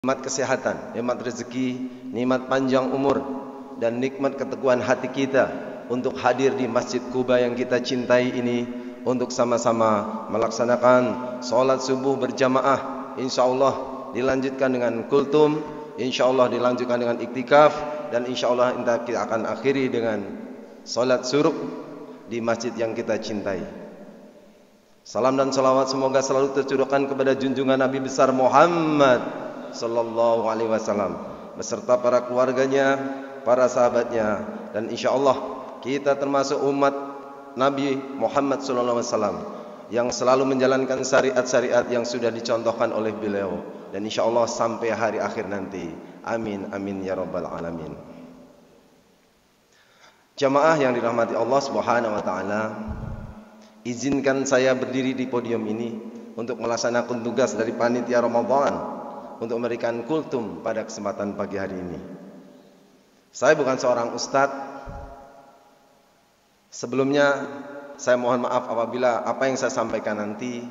nikmat kesehatan, nikmat rezeki, nikmat panjang umur, dan nikmat keteguhan hati kita untuk hadir di Masjid Quba yang kita cintai ini untuk sama-sama melaksanakan salat subuh berjamaah. InsyaAllah dilanjutkan dengan kultum, InsyaAllah dilanjutkan dengan iktikaf, dan InsyaAllah kita akan akhiri dengan salat suruk di masjid yang kita cintai. Salam dan salawat semoga selalu tercurahkan kepada junjungan Nabi besar Muhammad sallallahu alaihi wasallam beserta para keluarganya, para sahabatnya, dan insyaallah kita termasuk umat Nabi Muhammad sallallahu alaihi wasallam yang selalu menjalankan syariat-syariat yang sudah dicontohkan oleh beliau, dan insyaallah sampai hari akhir nanti. Amin amin ya rabbal alamin. Jamaah yang dirahmati Allah Subhanahu wa taala, izinkan saya berdiri di podium ini untuk melaksanakan tugas dari panitia Ramadan untuk memberikan kultum pada kesempatan pagi hari ini. Saya bukan seorang ustadz. Sebelumnya saya mohon maaf apabila apa yang saya sampaikan nanti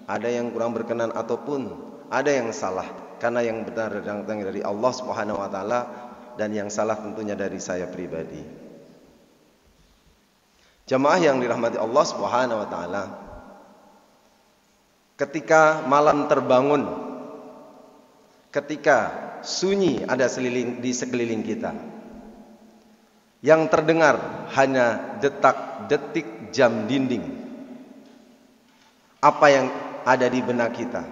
ada yang kurang berkenan ataupun ada yang salah, karena yang benar datang dari Allah Subhanahu wa taala dan yang salah tentunya dari saya pribadi. Jamaah yang dirahmati Allah Subhanahu wa taala, ketika malam terbangun, ketika sunyi ada di sekeliling kita, yang terdengar hanya detak-detik jam dinding, apa yang ada di benak kita?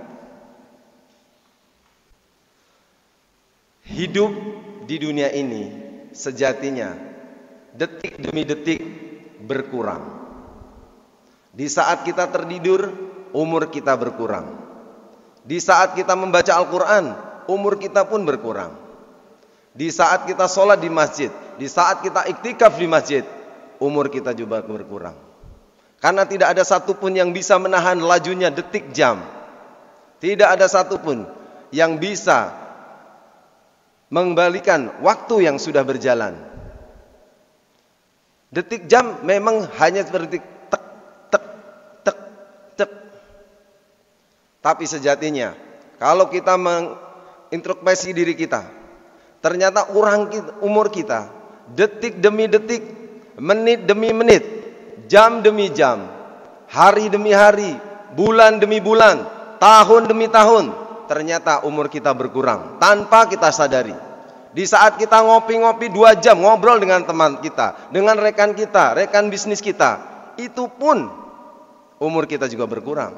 Hidup di dunia ini sejatinya detik demi detik berkurang. Di saat kita tertidur, umur kita berkurang. Di saat kita membaca Al-Quran, umur kita pun berkurang. Di saat kita sholat di masjid, di saat kita iktikaf di masjid, umur kita juga berkurang. Karena tidak ada satupun yang bisa menahan lajunya detik jam. Tidak ada satupun yang bisa mengembalikan waktu yang sudah berjalan. Detik jam memang hanya seperti tek, tek, tek, tek. Tapi sejatinya kalau kita introspeksi diri kita, ternyata umur kita detik demi detik, menit demi menit, jam demi jam, hari demi hari, bulan demi bulan, tahun demi tahun, ternyata umur kita berkurang tanpa kita sadari. Di saat kita ngopi-ngopi 2 jam ngobrol dengan teman kita, dengan rekan kita, rekan bisnis kita, itu pun umur kita juga berkurang.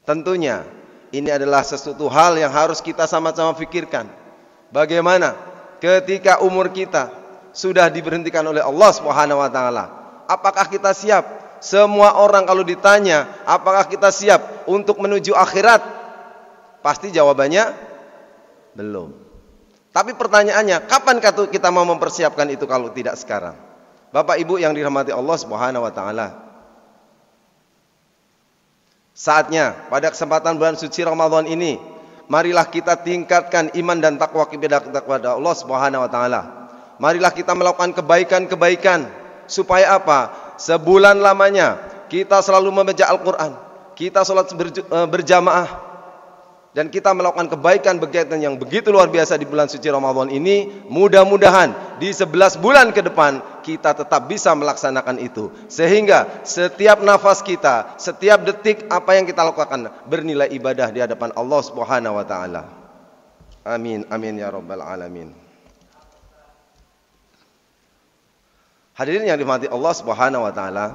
Tentunya ini adalah sesuatu hal yang harus kita sama-sama pikirkan. Bagaimana ketika umur kita sudah diberhentikan oleh Allah Subhanahu wa taala? Apakah kita siap? Semua orang kalau ditanya, apakah kita siap untuk menuju akhirat? Pasti jawabannya belum. Tapi pertanyaannya, kapan kita mau mempersiapkan itu kalau tidak sekarang? Bapak Ibu yang dirahmati Allah Subhanahu wa taala, saatnya pada kesempatan bulan suci Ramadan ini, marilah kita tingkatkan iman dan takwa kepada Allah Subhanahu wa taala. Marilah kita melakukan kebaikan-kebaikan supaya apa? Sebulan lamanya kita selalu membaca Al-Qur'an, kita salat berjamaah, dan kita melakukan kebaikan-kebaikan yang begitu luar biasa di bulan suci Ramadan ini. Mudah-mudahan di 11 bulan ke depan kita tetap bisa melaksanakan itu, sehingga setiap nafas kita, setiap detik apa yang kita lakukan bernilai ibadah di hadapan Allah Subhanahu wa taala. Amin amin ya rabbal alamin. Hadirin yang dirahmati Allah Subhanahu wa taala,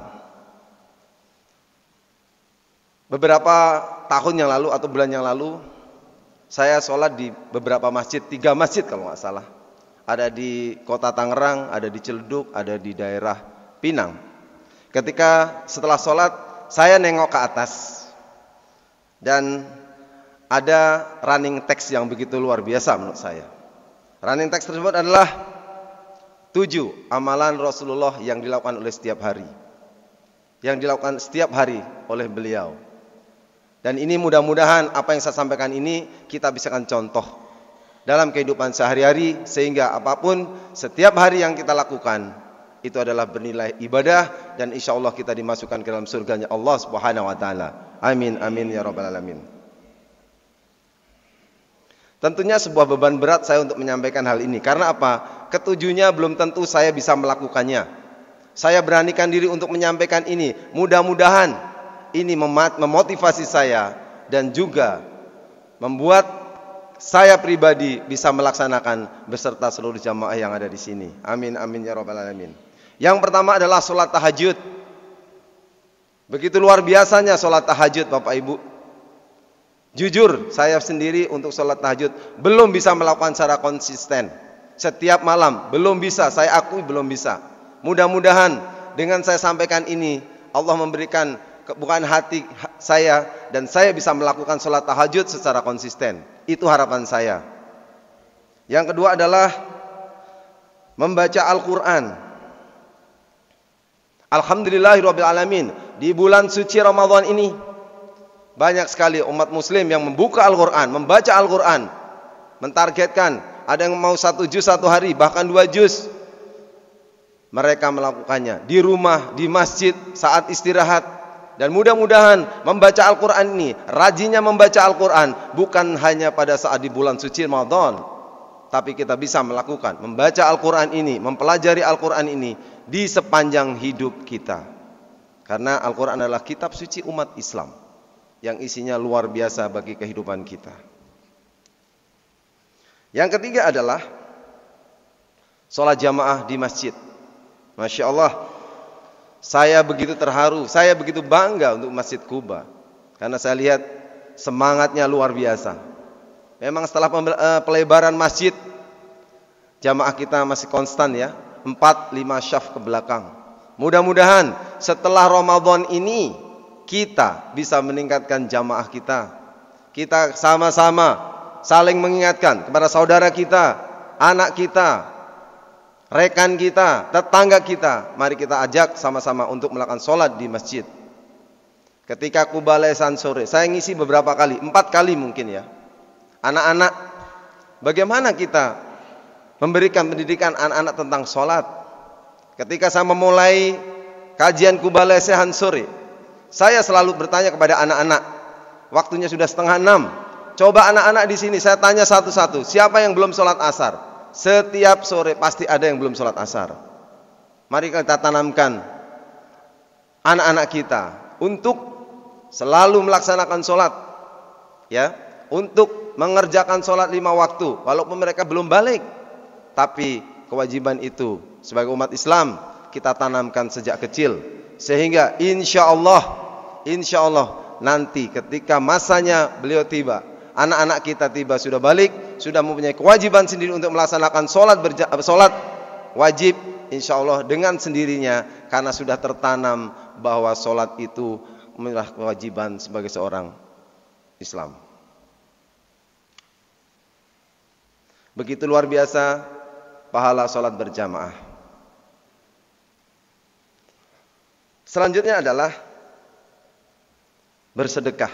beberapa tahun yang lalu atau bulan yang lalu saya sholat di beberapa masjid, 3 masjid kalau nggak salah. Ada di kota Tangerang, ada di Ciledug, ada di daerah Pinang. Ketika setelah sholat, saya nengok ke atas dan ada running text yang begitu luar biasa menurut saya. Running text tersebut adalah 7 amalan Rasulullah yang dilakukan oleh setiap hari, yang dilakukan setiap hari oleh beliau. Dan ini mudah-mudahan apa yang saya sampaikan ini kita bisakan contoh dalam kehidupan sehari-hari, sehingga apapun setiap hari yang kita lakukan itu adalah bernilai ibadah, dan insyaallah kita dimasukkan ke dalam surganya Allah Subhanahu wa taala. Amin amin ya rabbal alamin. Tentunya sebuah beban berat saya untuk menyampaikan hal ini. Karena apa? Ketujuhnya belum tentu saya bisa melakukannya. Saya beranikan diri untuk menyampaikan ini. Mudah-mudahan ini memotivasi saya dan juga membuat saya pribadi bisa melaksanakan beserta seluruh jamaah yang ada di sini. Amin amin ya rabbal alamin. Yang pertama adalah sholat tahajud. Begitu luar biasanya sholat tahajud Bapak Ibu. Jujur saya sendiri untuk sholat tahajud belum bisa melakukan secara konsisten. Setiap malam belum bisa, saya akui belum bisa. Mudah-mudahan dengan saya sampaikan ini Allah memberikan kebukaan hati saya dan saya bisa melakukan sholat tahajud secara konsisten. Itu harapan saya. Yang kedua adalah membaca Al-Quran. Alhamdulillahirabbil alamin, di bulan suci Ramadan ini banyak sekali umat muslim yang membuka Al-Quran, membaca Al-Quran, mentargetkan ada yang mau 1 juz 1 hari, bahkan 2 juz. Mereka melakukannya di rumah, di masjid, saat istirahat. Dan mudah-mudahan membaca Al-Quran ini, rajinnya membaca Al-Quran bukan hanya pada saat di bulan suci Ramadan, tapi kita bisa melakukan membaca Al-Quran ini, mempelajari Al-Quran ini di sepanjang hidup kita. Karena Al-Quran adalah kitab suci umat Islam yang isinya luar biasa bagi kehidupan kita. Yang ketiga adalah sholat jamaah di masjid. Masya Allah, saya begitu terharu, saya begitu bangga untuk Masjid Quba. Karena saya lihat semangatnya luar biasa. Memang setelah pelebaran masjid, jamaah kita masih konstan ya, 4-5 syaf ke belakang. Mudah-mudahan setelah Ramadan ini kita bisa meningkatkan jamaah kita. Kita sama-sama saling mengingatkan kepada saudara kita, anak kita, rekan kita, tetangga kita. Mari kita ajak sama-sama untuk melakukan sholat di masjid. Ketika kubalesan sore, saya ngisi beberapa kali, 4 kali mungkin ya. Anak-anak, bagaimana kita memberikan pendidikan anak-anak tentang sholat? Ketika saya memulai kajian kubalesan sore, saya selalu bertanya kepada anak-anak. Waktunya sudah 5:30. Coba anak-anak di sini saya tanya satu-satu, siapa yang belum sholat asar? Setiap sore pasti ada yang belum sholat asar. Mari kita tanamkan anak-anak kita untuk selalu melaksanakan sholat, ya, untuk mengerjakan sholat 5 waktu, walaupun mereka belum balik. Tapi kewajiban itu sebagai umat Islam kita tanamkan sejak kecil, sehingga insya Allah nanti ketika masanya beliau tiba, anak-anak kita tiba sudah balik, sudah mempunyai kewajiban sendiri untuk melaksanakan sholat wajib, insya Allah dengan sendirinya, karena sudah tertanam bahwa sholat itu adalah kewajiban sebagai seorang Islam. Begitu luar biasa pahala sholat berjamaah. Selanjutnya adalah bersedekah.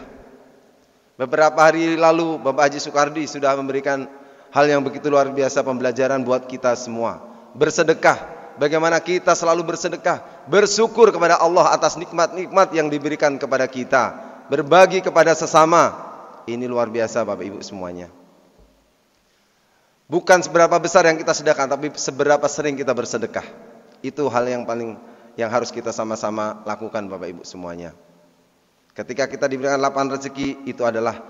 Beberapa hari lalu Bapak Haji Soekardi sudah memberikan hal yang begitu luar biasa, pembelajaran buat kita semua. Bersedekah, bagaimana kita selalu bersedekah, bersyukur kepada Allah atas nikmat-nikmat yang diberikan kepada kita, berbagi kepada sesama. Ini luar biasa Bapak Ibu semuanya. Bukan seberapa besar yang kita sedekahkan, tapi seberapa sering kita bersedekah. Itu hal yang harus kita sama-sama lakukan Bapak Ibu semuanya. Ketika kita diberikan lapangan rezeki, itu adalah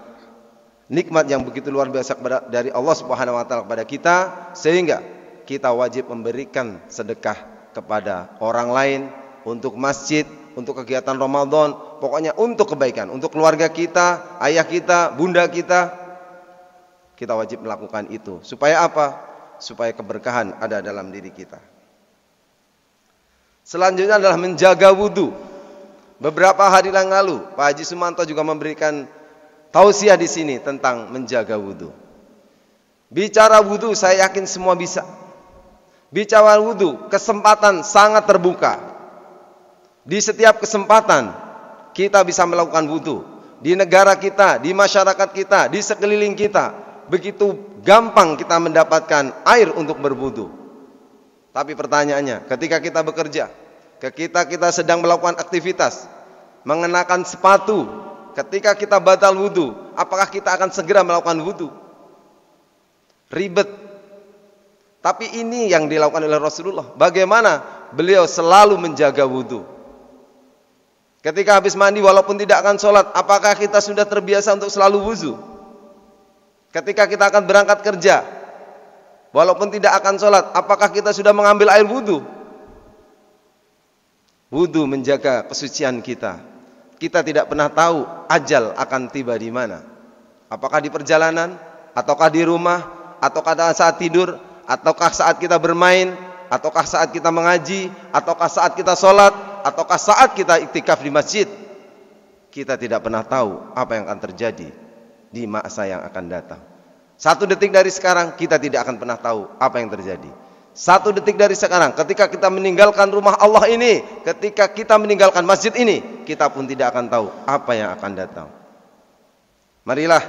nikmat yang begitu luar biasa dari Allah Subhanahu wa taala kepada kita, sehingga kita wajib memberikan sedekah kepada orang lain, untuk masjid, untuk kegiatan Ramadan, pokoknya untuk kebaikan, untuk keluarga kita, ayah kita, bunda kita. Kita wajib melakukan itu. Supaya apa? Supaya keberkahan ada dalam diri kita. Selanjutnya adalah menjaga wudu. Beberapa hari yang lalu Pak Haji Sumanto juga memberikan tausiah di sini tentang menjaga wudu. Bicara wudu saya yakin semua bisa. Bicara wudu, kesempatan sangat terbuka. Di setiap kesempatan kita bisa melakukan wudu. Di negara kita, di masyarakat kita, di sekeliling kita, begitu gampang kita mendapatkan air untuk berwudu. Tapi pertanyaannya, ketika kita bekerja, ketika kita sedang melakukan aktivitas, mengenakan sepatu, ketika kita batal wudu, apakah kita akan segera melakukan wudu? ribet. Tapi ini yang dilakukan oleh Rasulullah. Bagaimana beliau selalu menjaga wudu. Ketika habis mandi walaupun tidak akan sholat, apakah kita sudah terbiasa untuk selalu wudu? Ketika kita akan berangkat kerja, walaupun tidak akan sholat, apakah kita sudah mengambil air wudu? Wudu menjaga kesucian kita. Kita tidak pernah tahu ajal akan tiba di mana. Apakah di perjalanan, ataukah di rumah, ataukah saat tidur, ataukah saat kita bermain, ataukah saat kita mengaji, ataukah saat kita sholat, ataukah saat kita iktikaf di masjid. Kita tidak pernah tahu apa yang akan terjadi di masa yang akan datang. 1 detik dari sekarang kita tidak akan pernah tahu apa yang terjadi. 1 detik dari sekarang ketika kita meninggalkan rumah Allah ini, ketika kita meninggalkan masjid ini, kita pun tidak akan tahu apa yang akan datang. Marilah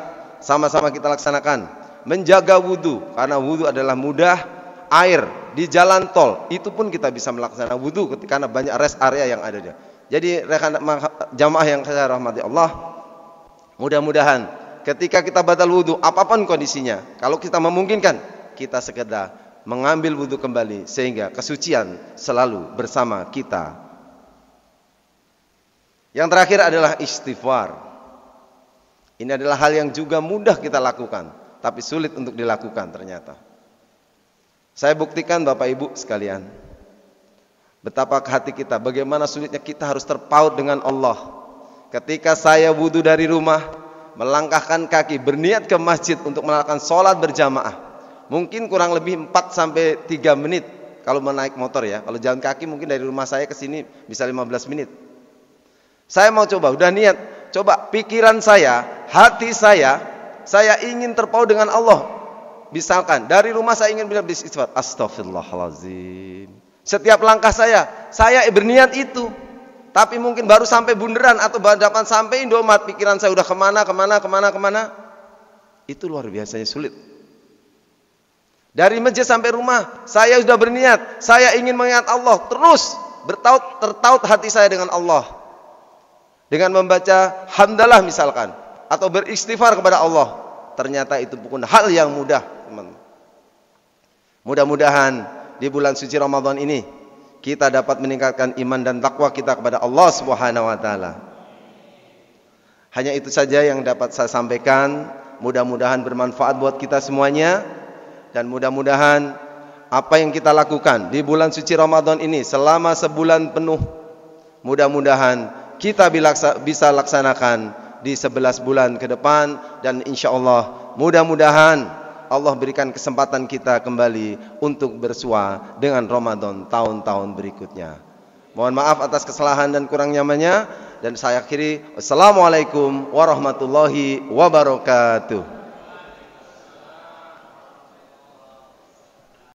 sama-sama kita laksanakan menjaga wudu, karena wudu adalah mudah. Air di jalan tol itu pun kita bisa melaksanakan wudu karena banyak rest area yang ada. Jadi rekan jamaah yang saya rahmati Allah, mudah-mudahan ketika kita batal wudu apapun kondisinya, kalau kita memungkinkan, kita sekedar mengambil wudu kembali sehingga kesucian selalu bersama kita. Yang terakhir adalah istighfar. Ini adalah hal yang juga mudah kita lakukan, tapi sulit untuk dilakukan ternyata. Saya buktikan Bapak Ibu sekalian, betapa hati kita, bagaimana sulitnya kita harus terpaut dengan Allah. Ketika saya wudu dari rumah, melangkahkan kaki, berniat ke masjid untuk melakukan sholat berjamaah, mungkin kurang lebih 4-3 menit kalau menaik motor ya. Kalau jalan kaki mungkin dari rumah saya ke sini bisa 15 menit. Saya mau coba, udah niat, coba pikiran saya, hati saya ingin terpaut dengan Allah. Misalkan dari rumah saya ingin beristighfar, astagfirullahaladzim. Setiap langkah saya berniat itu. Tapi mungkin baru sampai bundaran atau dapat sampai Indomaret, pikiran saya udah kemana. Itu luar biasanya sulit. Dari masjid sampai rumah, saya sudah berniat, saya ingin mengingat Allah. Terus tertaut hati saya dengan Allah. Dengan membaca hamdalah misalkan, atau beristighfar kepada Allah. Ternyata itu bukan hal yang mudah, teman. Mudah-mudahan di bulan suci Ramadan ini kita dapat meningkatkan iman dan takwa kita kepada Allah Subhanahu wa taala. Hanya itu saja yang dapat saya sampaikan. Mudah-mudahan bermanfaat buat kita semuanya, dan mudah-mudahan apa yang kita lakukan di bulan suci Ramadan ini selama sebulan penuh, mudah-mudahan kita bisa laksanakan di 11 bulan ke depan, dan insya Allah mudah-mudahan Allah berikan kesempatan kita kembali untuk bersua dengan Ramadan tahun-tahun berikutnya. Mohon maaf atas kesalahan dan kurang nyamannya, dan saya akhiri. Wassalamualaikum warahmatullahi wabarakatuh.